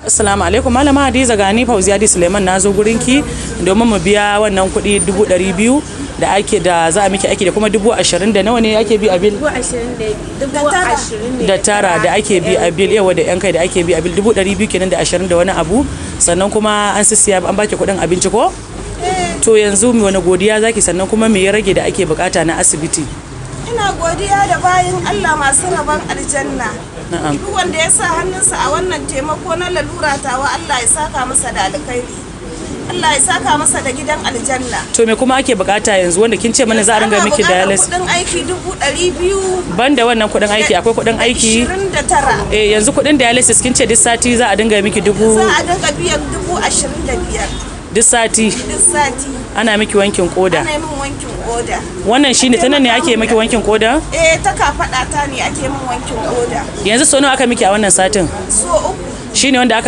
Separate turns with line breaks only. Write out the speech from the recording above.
Assalamu alaikum malama Hadiza, gani Fauziya Suleiman, na zo gurinki domin mu biya wannan kuɗi 200,000 da ake da za a miki aiki da kuma 20,000 da nawa ne ake bi a bil? 20,000 da tara da ake bi a bil, yawa da yan kai da ake bi a bil 200,000 kenan da 20 da wani abu, sannan kuma an sissiya an baki kuɗin abinci ko? To yanzu wani godiya zaki, sannan kuma me ya rage da ake bukata na asibiti?
Ina godiya da bayin Allah masu rabon aljanna. Duk wanda ya sa hannunsa a wannan taimako na lalura tawa, Allah ya saka masa da alkhairi. Allah ya saka masa da gidan aljanna.
To me kuma ake bukata yanzu wanda kin ce mana za a ringa miki dialysis?
Kudin aiki 200,000.
Banda wannan kudin aiki akwai kudin aiki
29.
Yanzu kudin dialysis kin ce duk sati za a dinga miki dubu?
Za a dinga biyan 25,000.
Duk sati?
Duk sati.
Ana miki wankin koda?
Ana min wankin koda.
Wannan shine ta nan ne ake miki wankin koda?
Ta kafada ta ne ake min wankin koda.
Yanzu so nawa aka miki a wannan satin?
So 3.
Shine wanda aka